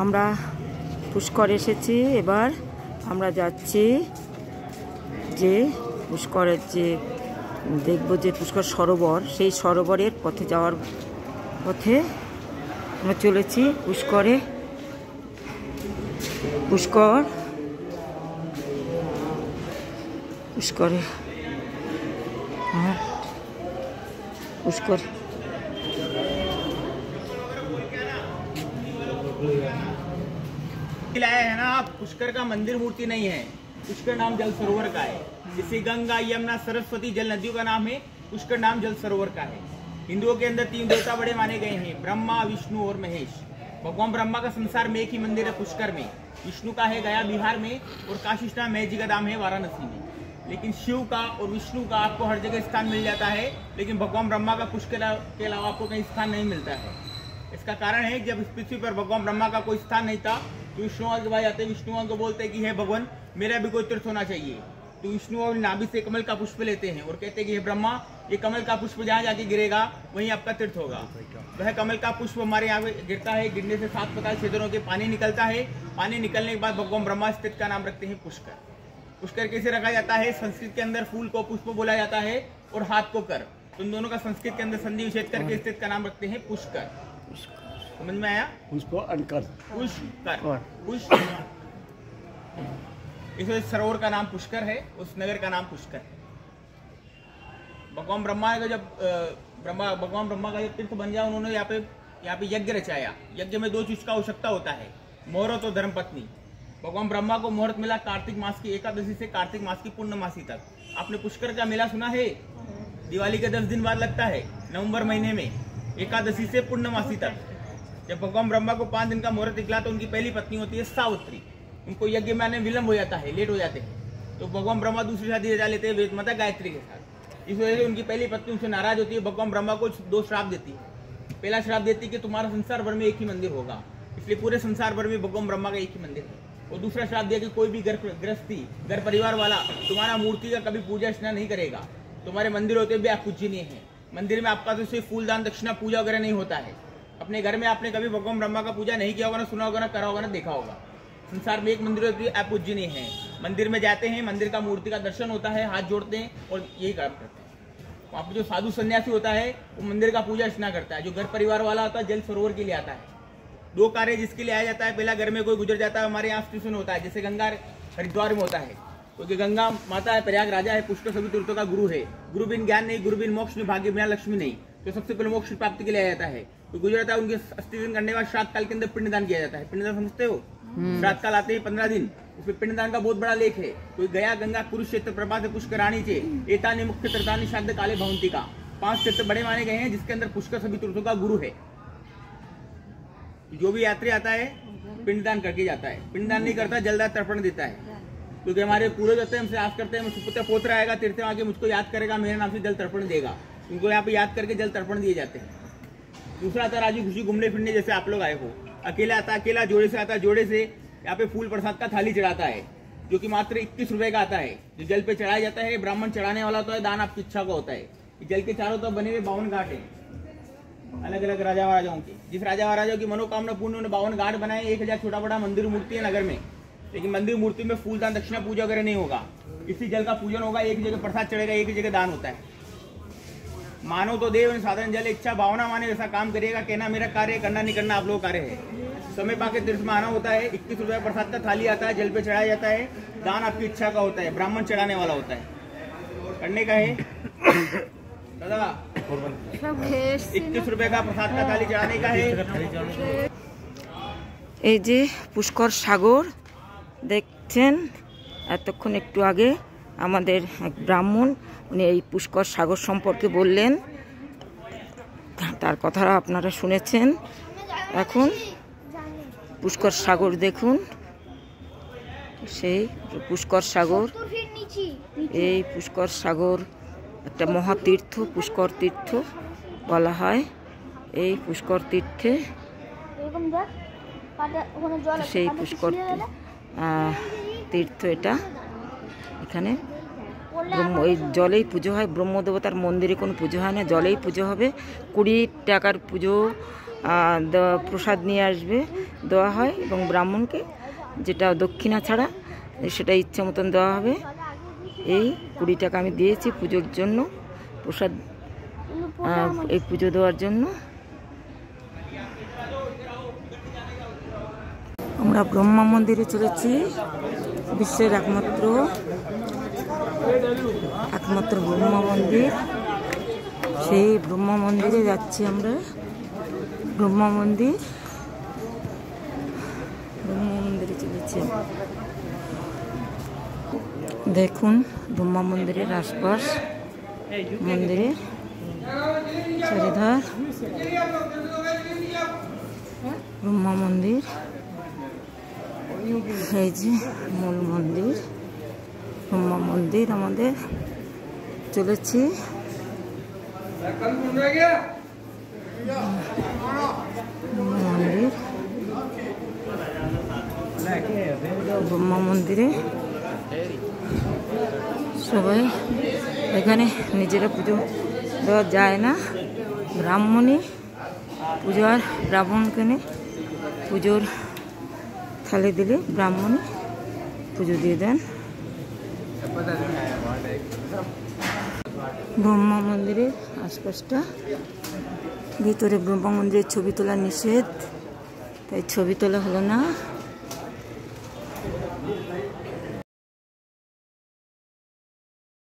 আমরা পুষ্কর এসেছি। এবার আমরা যাচ্ছি যে পুষ্করের যে দেখব যে পুষ্কর সরোবর, সেই সরোবরের পথে যাওয়ার পথে আমরা চলেছি পুষ্করে। পুষ্করে लाया है ना। पुष्कर का मंदिर मूर्ति नहीं है, पुष्कर नाम जल सरोवर का है। जैसे गंगा, यमुना, सरस्वती जल नदियों का नाम है, पुष्कर नाम जल सरोवर का है। हिंदुओं के अंदर 3 देवता बड़े माने गए हैं, ब्रह्मा, विष्णु और महेश। भगवान ब्रह्मा का संसार में एक ही मंदिर है पुष्कर में, विष्णु का है गया बिहार में, और काशी नाम महेश जी का नाम है वाराणसी में। लेकिन शिव का और विष्णु का आपको हर जगह स्थान मिल जाता है, लेकिन भगवान ब्रह्मा का पुष्कर के अलावा आपको कहीं स्थान नहीं मिलता है। इसका कारण है जब इस पृथ्वी पर भगवान ब्रह्मा का कोई स्थान नहीं था तो विष्णु के भाई आते, विष्णु को बोलते कि हे भगवान मेरा भी कोई तीर्थ होना चाहिए। तो विष्णु और नाभि से कमल का पुष्प लेते हैं और कहते हैं कि हे ब्रह्मा, ये कमल का पुष्प जहाँ जाके गिरेगा वहीं आपका तीर्थ होगा। वह कमल का पुष्प हमारे यहाँ पे गिरता है, गिरने से 7 प्रकार क्षेत्रों के पानी निकलता है। पानी निकलने के बाद भगवान ब्रह्मा स्थित का नाम रखते हैं पुष्कर। पुष्कर कैसे रखा जाता है? संस्कृत के अंदर फूल को पुष्प बोला जाता है और हाथ को कर, तो इन दोनों का संस्कृत के अंदर संधि विच्छेद करके स्थित का नाम रखते हैं पुष्कर। समझ में आया? पुष्कर। इस सरोवर का नाम पुष्कर है, उस नगर का नाम पुष्कर है। भगवान ब्रह्मा का जब भगवान ब्रह्मा का जब तीर्थ बन गया, उन्होंने यहाँ पे यज्ञ रचाया। यज्ञ में 2 चीज का आवश्यकता होता है, मुहूर्त और धर्मपत्नी। भगवान ब्रह्मा को मुहूर्त मिला कार्तिक मास की एकादशी से कार्तिक मास की पूर्णमासी तक। आपने पुष्कर का मेला सुना है? दिवाली के 10 दिन बाद लगता है, नवंबर महीने में, एकादशी से पूर्णमासी तक। जब भगवान ब्रह्मा को 5 दिन का मुहूर्त निकला तो उनकी पहली पत्नी होती है सावित्री। उनको यज्ञ में आने विलंब हो जाता है, लेट हो जाते हैं, तो भगवान ब्रह्मा दूसरी शादी रचा लेते हैं वेदमाता गायत्री के साथ। इस वजह से उनकी पहली पत्नी उनसे नाराज होती है, भगवान ब्रह्मा को 2 श्राप देती है। पहला श्राप देती है कि तुम्हारा संसार भर में एक ही मंदिर होगा, इसलिए पूरे संसार भर में भगवान ब्रह्मा का एक ही मंदिर है। और दूसरा श्राप दिया कि कोई भी गृहस्थी घर परिवार वाला तुम्हारा मूर्ति का कभी पूजा अर्चना नहीं करेगा। तुम्हारे मंदिर होते भी आप पूजनीय है, मंदिर में आपका तो सिर्फ फूलदान दक्षिणा पूजा वगैरह नहीं होता है। अपने घर में आपने कभी भगवान ब्रह्मा का पूजा नहीं किया होगा, ना सुना होगा, ना करा होगा, ना देखा होगा। संसार में एक मंदिर होती है, आप पूजनीय है। मंदिर में जाते हैं, मंदिर का मूर्ति का दर्शन होता है, हाथ जोड़ते हैं और यही काम करते हैं। वहाँ पे जो साधु सन्यासी होता है वो मंदिर का पूजा अर्चना करता है। जो घर परिवार वाला होता है जल सरोवर के लिए आता है। 2 कार्य जिसके लिए आया जाता है, पहला घर में कोई गुजर जाता है, हमारे यहाँ स्टेशन होता है, जैसे गंगा हरिद्वार में होता है, क्योंकि गंगा माता है, प्रयाग राजा है, पुष्कर सभी तीर्थों का गुरु है। गुरु बिन ज्ञान नहीं, गुरु बिन मोक्ष नहीं, भाग्य बिना लक्ष्मी नहीं। तो सबसे पहले मोक्ष प्राप्ति के लिए आया जाता है। तो गुजरता है, उनके अस्थिदान करने के बाद श्राद्ध काल के अंदर पिंडदान किया जाता है। पिंडदान समझते हो? श्राद्ध काल आते हैं 15 दिन, उसमें पिंडदान का बहुत बड़ा लेख है। कोई गया गंगा कुरुक्षेत्र प्रभात पुष्कराणी चे एतानि मुख्य तीर्थानि श्राद्ध काले भवन्ति का 5 तीर्थ बड़े माने गए हैं, जिसके अंदर पुष्कर सभी तीर्थों का गुरु है। जो भी यात्री आता है पिंडदान करके जाता है, पिंडदान नहीं करता जलदान तर्पण देता है, क्योंकि हमारे पूर्वज होते हैं, हमसे आस करते हैं, मुझसे पोत्र आएगा तीर्थ आके मुझको याद करेगा, मेरे नाम से जल तर्पण देगा। उनको यहाँ पे याद करके जल तर्पण दिए जाते हैं। दूसरा आता राजू खुशी घूमने फिरने, जैसे आप लोग आए हो। अकेला आता अकेला, जोड़े से आता जोड़े से। यहाँ पे फूल प्रसाद का थाली चढ़ाता है, जो कि मात्र 21 रुपए का आता है। जो जल पे चढ़ाया जाता है, ब्राह्मण चढ़ाने वाला होता है, दान आपकी इच्छा का होता है। जल के चारों तरफ बने हुए 52 घाट है, अलग अलग राजा महाराजाओं के। जिस राजा महाराजाओं की मनोकामना पूर्ण, उन्होंने 52 घाट बनाए। 1000 छोटा बड़ा मंदिर मूर्ति है नगर में, लेकिन मंदिर मूर्ति में फूलदान दक्षिणा पूजा वगैरह नहीं होगा। इसी जल का पूजन होगा, एक जगह प्रसाद चढ़ेगा, एक जगह दान होता है। मानो तो देव साधारण जल, इच्छा भावना माने वैसा काम करिएगा। कहना मेरा कार्य, करना नहीं करना आप लोग कार्य है। समय पाके तीर्थ में आना होता है। 21 रुपये प्रसाद का थाली आता है, जल पे चढ़ाया जाता है। दान आपकी इच्छा का होता है, ब्राह्मण चढ़ाने वाला होता है। करने का है दादा, 21 रुपये का प्रसाद का थाली चढ़ाने का है। এই যে পুষ্কর সাগর দেখছেন, এতক্ষণ একটু আগে আমাদের এক ব্রাহ্মণ উনি এই পুষ্কর সাগর সম্পর্কে বললেন, তার কথা আপনারা শুনেছেন। এখন পুষ্কর সাগর দেখুন, সেই পুষ্কর সাগর, এই পুষ্কর সাগর একটা মহাতীর্থ, পুষ্কর তীর্থ বলা হয়। এই পুষ্কর তীর্থে, সেই পুষ্কর তীর্থ এটা, এখানে ওই জলেই পুজো হয়। ব্রহ্মদেবতার মন্দিরে কোনো পুজো হয় না, জলেই পুজো হবে। 20 টাকার পুজো প্রসাদ নিয়ে আসবে, দেওয়া হয়, এবং ব্রাহ্মণকে যেটা দক্ষিণা ছাড়া সেটা ইচ্ছে মতন দেওয়া হবে। এই 20 টাকা আমি দিয়েছি পুজোর জন্য, প্রসাদ এই পুজো দেওয়ার জন্য। আমরা ব্রহ্মা মন্দিরে চলেছি, বিশ্বের একমাত্র ব্রহ্মা মন্দির। সেই ব্রহ্মা মন্দিরে যাচ্ছি আমরা। ব্রহ্মা মন্দিরে চলেছি। দেখুন ব্রহ্মা মন্দিরের আশপাশ, মন্দিরের চারিধার ব্রহ্মা মন্দির। এই যে মূল মন্দির, ব্রহ্মা মন্দির আমাদের চলেছি। মন্দির, ব্রহ্মা মন্দিরে সবাই, এখানে নিজেরা পুজো দেওয়া যায় না, ব্রাহ্মণই পুজো, আর ব্রাহ্মণকে পুজোর থালি দিলে ব্রাহ্মণই পুজো দিয়ে দেন। ব্রহ্মা মন্দিরের আশপাশটা, ভিতরে ব্রহ্মা মন্দিরের ছবি তোলা নিষেধ, তাই ছবি তোলা হলো না।